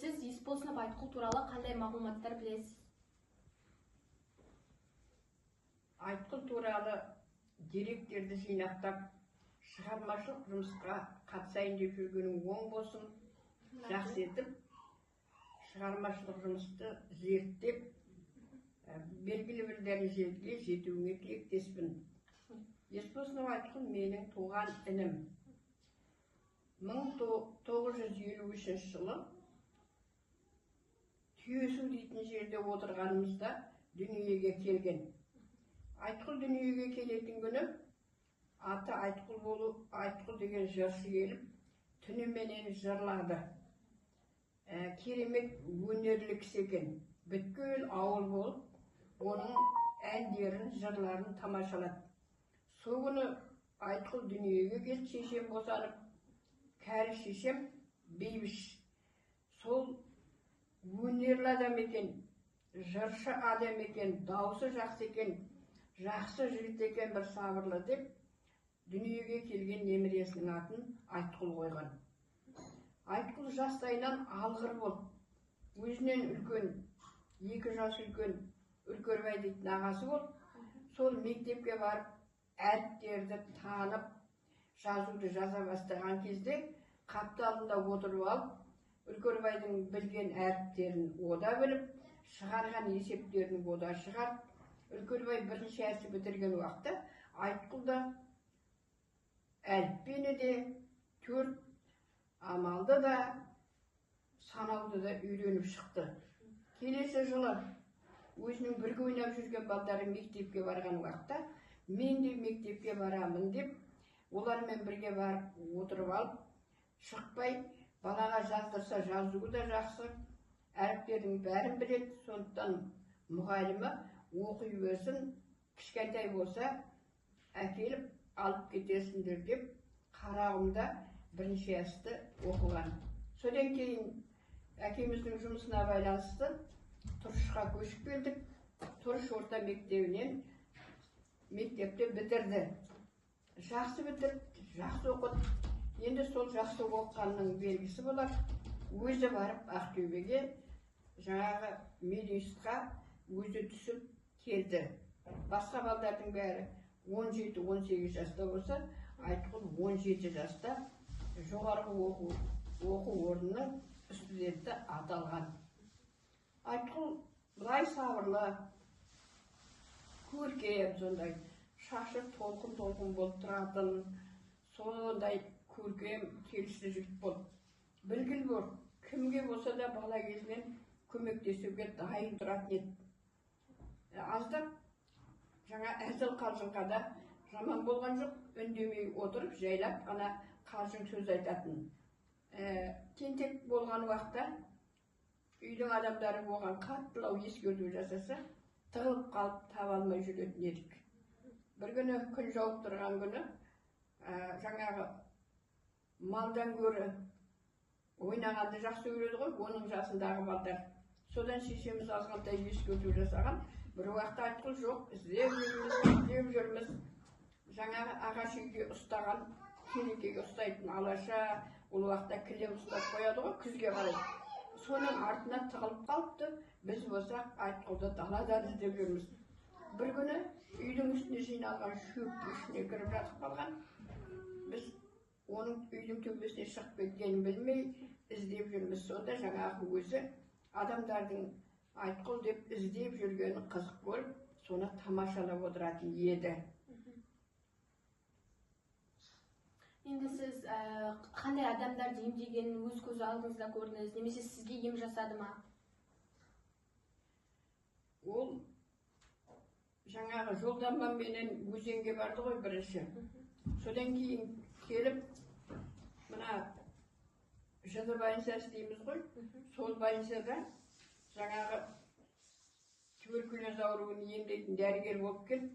сіз Еспосынов Айтқұл туралы қандай мағлұматтар білесіз? Айтқұл туралы деректерді жинақтап, шығармашылық жұмысқа қатысайын деп жүргенің оң болсын, жақсы етіп, шығармашылық жұмысты зерттеп, белгілі бір дәрежеге жетуіңе тілектеспін. Еспосынов Айтқұл менің туған інім. 1953 жылы Түйесу дейтін жерде отырғанымызда дүниеге келген. Айтқұл дүниеге келетін күні аты Айтқұл болу, Айтқұл деген жыршы келіп, түніменен жырлады. Керемет өнерлі кісі екен. Бүткіл ауыл болып, оның әндерін, жырларын тамашалады. Сол күні Айтқұл дүниеге келді, шешем босанып, кәрі шешем Бейбіш. Сол өнерлі адам екен, жыршы адам екен, дауысы жақсы екен, жақсы жігіт екен, бір сабырлы деп, дүниеге келген немересінің атын Айтқұл қойған. Айтқұл жастайынан алғыр болып, өзінен үлкен, 2 жас үлкен Үркербай дейтін ағасы болып, сол мектепке барып, әріптерді танып, жазуды жаза бастаған кезде қапталында отырып алып, Үркербайдың білген әріптерін ода біліп, шығарған есептерін ода шығарып, Үркербай бірінші әрсі бітірген уақытта Айтқұлда әліппені де, 4 амалды да, санауды да үйреніп шықты. Келесі жылы өзінің бірге ойнап жүрген балдары мектепке барған уақытта, мен де мектепке барамын деп, олармен бірге барып отырып алып, шықпай, балаға жаздырса жазуы да жақсы, әріптердің бәрін біледі, сондықтан мұғалімі оқи берсін, кішкентай болса, әкеліп алып кетесіңдер деп, қарағымда бірінші әсті оқыған. Содан кейін әкеміздің жұмысына байланысты Тұрышқа көшіп келдік. Тұрыш орта мектебінен мектепте бітірді. Жақсы бітірді, жақсы оқыды. Енді сол жақсы оқығанның белгісі болар. Өзі барып Ақтөбеге жаңағы мединститутқа өзі түсіп келді. Басқа балдардың бәрі 17-18 жаста болса, Айтқұл 17 жаста жоғарғы оқу орнының студенті аталған. Айтқұл былай сабырлы, көркем, сондай шашы толқын-толқын болып тұратын, сондай көркем, келісті жігіт болып. Білгіл бол, кімге болса да бала кезінен көмектесуге дайын тұратын еді. Аздап жаңа әзіл қалжыңға да жаман болған жоқ, үндемей отырып, жайлап қана қалжың сөз айтатын. Тентек болған уақытта үйдің адамдары оған қаттылау ескерту жасаса, тығылып қалып таба алмай жүретін едік. Бір күні күн жауып тұрған күні, жаңағы малдан гөрі ойнағанды жақсы көреді ғой, оның жасындағы балдар. Содан шешеміз азғантай ескерту жасаған. Бір уақытта Айтқұл жоқ, іздеп жүрміз. Жаңағы ағаш үйге ұстаған, келекеге ұстайтын алаша, ол уақытта кілем ұстап қояды ғой, күзге қарай. Соның артына тығылып қалыпты, біз болсақ Айтқұлды даладан іздеп жүрміз. Бір күні үйдің үстіне жиналған шөп ішіне кіріп жатып қалған. Біз оның үйдің төбесіне шығып кеткенін білмей іздеп жүрміз. Сонда жаңағы өзі адамдардың Айтқұл деп іздеп жүргенін қызық көріп, соны тамашалап отыратын еді. Енді сіз қандай адамдарды емдегенін өз көз алдыңызда көрдіңіз, немесе сізге ем жасады ма? Ол жаңағы жолданбаменен өзенге барды ғой бірінші. Содан кейін келіп, мына жыды больницасы дейміз ғой, сол больницада жаңағы туберкулез ауруын емдейтін дәрігер болып келіп,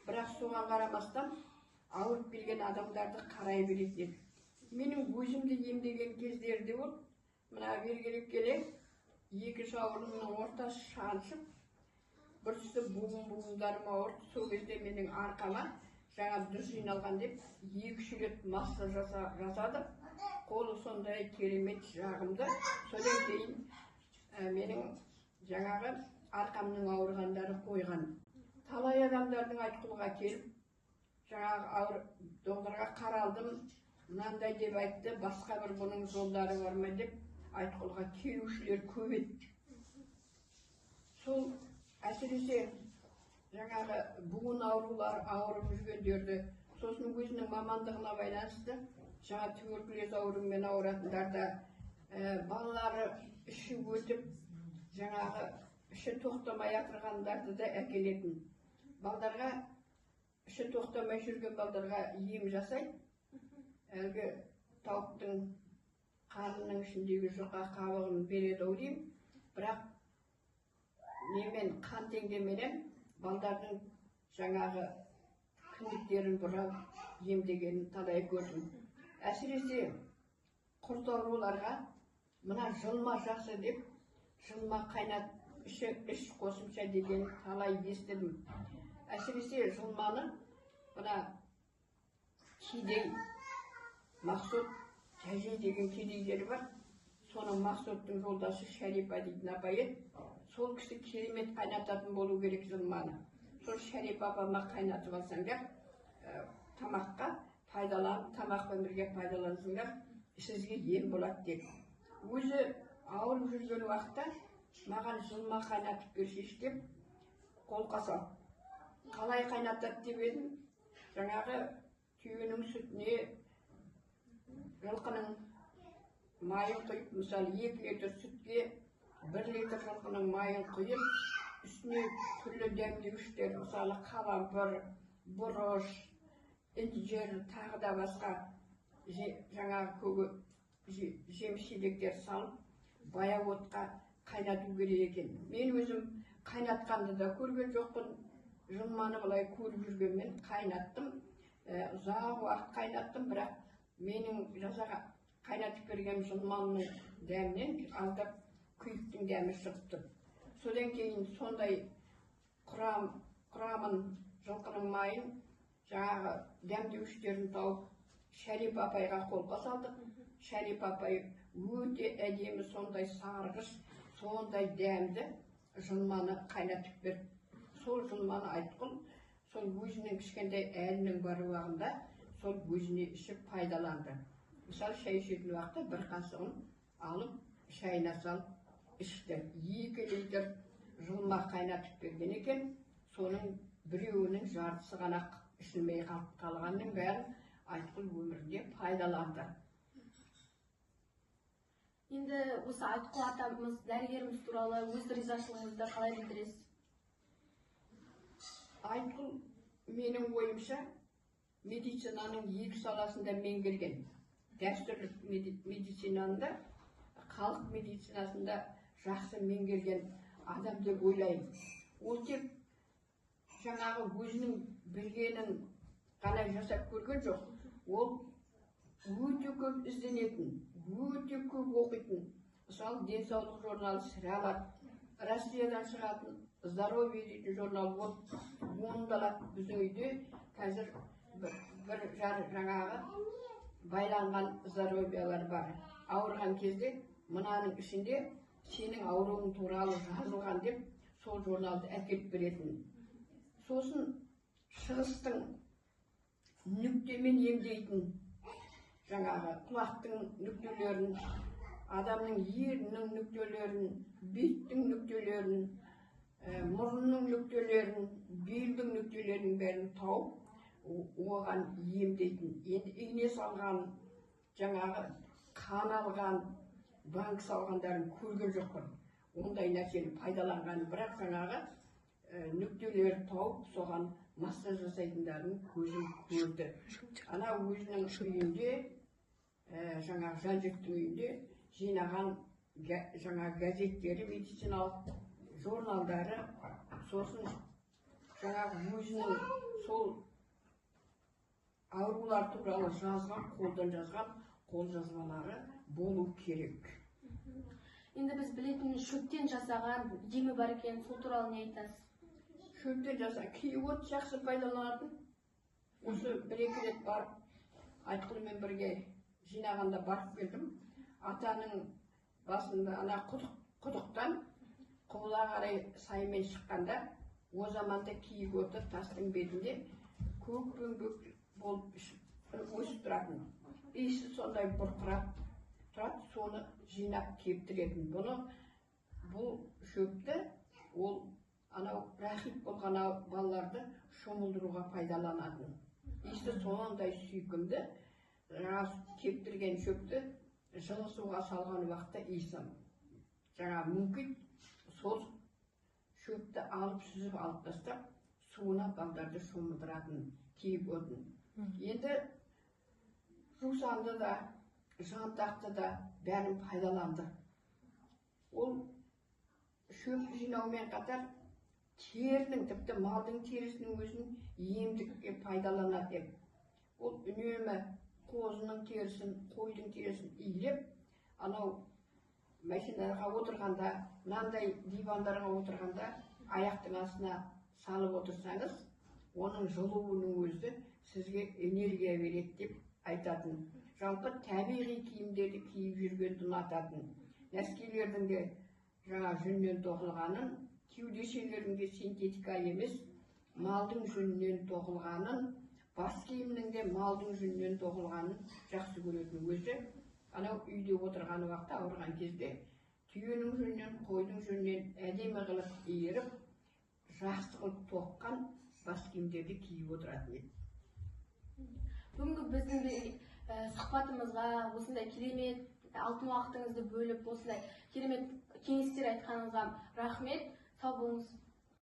бірақ соған қарамастан ауырып келген адамдарды қарай беретін еді. Менің өзімді емдеген кездерде ол, мына бергелеп келе, 2 жауырынның ортасы шаншып, бірісі буын-буындарыма ауырды. Сол кезде менің арқама жаңа дұрыс жиналған деп 2-3 рет массаж жасады. қолы сондай керемет жағымды. Содан кейін менің жаңағы арқамның ауырғандары қойған. Талай адамдардың айтқылға келіп, жаңағы доғдырға қаралдым, мынандай деп айтты, басқа бір бұның жолдары бар ма деп айтқылға келушілер көп еді. Сол әсіресе жаңағы буын аурулар ауырып жүргендерді, сосын өзінің мамандығына байланысты, жаңа туберкулез ауруымен ауыратындарда балалары іші өтіп, жаңағы іші тоқтамай жатырғандарды да әкелетін. Балдарға, іші тоқтамай жүрген балдарға ем жасайды. Әлгі тауықтың қарынның ішіндегі жұқа қабығын береді ау деймін. Бірақ немен қан теңдеменен балдардың жаңағы кіндіктерін бұрап емдегенін талай көрдім. Әсіресе құрт ауруларға мына жылма жақсы деп, жылма қайнат іш қосымша деген талай естідім. Әсіресе жылманы мына кедей Мақсұт Тәжей деген кедейлері бар. Соның Мақсұттың жолдасы Шәрипа дейтін апай еді. Сол кісі керемет қайнататын болу керек жылманы. Сол Шәрипа апама қайнатып алсаңдар, тамаққа пайдаланып, тамақпен бірге пайдалансыңдар, сізге ем болады деді. Өзі ауырып жүрген уақытта маған жылма қайнатып берші деп қолқа салды. Қалай қайнатады деп едім, жаңағы түйенің сүтіне жылқының майын құйып, мысалы 2 литр сүтке 1 литр жылқының майын құйып, үстіне түрлі дәмдегіштер, мысалы қалампыр, бұрыш, інжір, тағы да басқа жаңағы жеміс-жидектер салып, баяу отқа қайнату керек екен. Мен өзім қайнатқанды да көрген жоқпын. Жылманы былай көріп жүргенмен қайнаттым. Ұзақ уақыт қайнаттым, бірақ менің жазаға қайнатып берген жылманның дәмінен аздап күйіктің дәмі шығып тұр. Содан кейін сондай құрамын, жылқының майын, жаңағы дәмдеуіштерін тауып, Шәрипа апайға қолға салдық. Шәрипа апай өте әдемі, сондай сарғыш, сондай дәмді жылманы қайнатып берді. Сол жылманы айтқым, сол өзінің кішкентай әлінің бар уағында, сол өзіне ішіп пайдаланды. Мысалы, шай ішетін уақытта бір қасығын алып, шайына салып ішті. 2 литр жылма қайнатып берген екен, соның біреуінің жартысы ғана ішілмей қалғанның бәрін айтқыл өмірінде пайдаланды. Енді осы Айтқұл атамыз, дәрігеріміз туралы өз ризашылығыңызды қалай білдіресіз? Айтқыл менің ойымша медицинаның 2 саласында меңгерген. Дәстүрлік медицинасында, халық медицинасында жақсы меңгерген адам деп ойлаймын. Ол тек жаңағы өзінің білгенін ғана жасап көрген жоқ. Ол өте көп ізденетін, өте көп оқитын. Мысалы, денсаулық журналы сіралар, Россиядан шығатын здоровье дейтін журнал болып, оңдалап біздің үйде қазір бір жаңағы байланған здоровьялар бар. Ауырған кезде мынаның ішінде сенің ауруың туралы жазылған деп сол журналды әкеліп беретін. Сосын шығыстың нүктемен емдейтін жаңағы құлақтың нүктелерін, адамның ерінің нүктелерін, беттің нүктелерін, мұрынның нүктелерін, белдің нүктелерін бәрін тауып, оған емдейтін. Енді ине салған, жаңағы қан алған, банк салғандарын көрген жоқпын. Ондай нәрсені пайдаланған, бірақ жаңағы нүктелер тауып, соған массаж жасайтындарын көзім көрді. Ана өзінің үйінде, жаңағы Жан-Жектің үйінде жинаған жаңағы газеттері, медициналық журналдары, сосын жаңағы өзінің сол аурулар туралы жазған, қолдан жазған қолжазбалары болу керек. Енді біз білетін шөптен жасаған емі бар екен, сол туралы не айтасыз? Шөптен жасаған киот жақсы пайдаланатын. Осы 1-2 рет барып, Айтқылмен бірге жинағанда барып келдім. Атаның басында ана құдықтан құбыла қарай саймен шыққанда, о заманда киік оты тастың бетінде көк болып өсіп тұратын. Иісі сондай бұрқырап тұрады, соны жинап кептіретін. Бұл шөпті ол анау рахит болған балаларды шомылдыруға пайдаланатын. Иісі сондай сүйкімді, кептірген шөпті жылы суға салған уақытта иісі мүмкін сол шөпті алып сүзіп алып тастап, суына балдарды шомылдыратын киік отын. Енді жусанды да, жантақты да бәрін пайдаланды. Ол шөп жинаумен қатар терінің, тіпті малдың терісінің өзін емдікке пайдаланады. Ол үнемі қозының терісін, қойдың терісін иілеп, анау машинаға отырғанда, мынандай дивандарға отырғанда, аяқтың астына салып отырсаңыз, оның жылуының өзі сізге энергия береді деп айтатын. Жалпы табиғи киімдерді киіп жүргенді ұнататын. Нәскилердің де жүннен тоқылғанын, кеудешелердің де синтетика емес, малдың жүннен тоқылғанын, бас киімнің де малдың жүннен тоқылғанын жақсы көретін. Өзі анау үйде отырған уақытта ауырған кезде түйенің жүннен, қойдың жүннен әдемі қылып иіріп, жақсы қылып тоққан бас киімдерді киіп отыратын еді. Бүгінгі біздің сұхбатымызға осындай керемет алтын уақытыңызды бөліп, осындай керемет кеңестер айтқаныңызға рахмет. Сау болыңыз.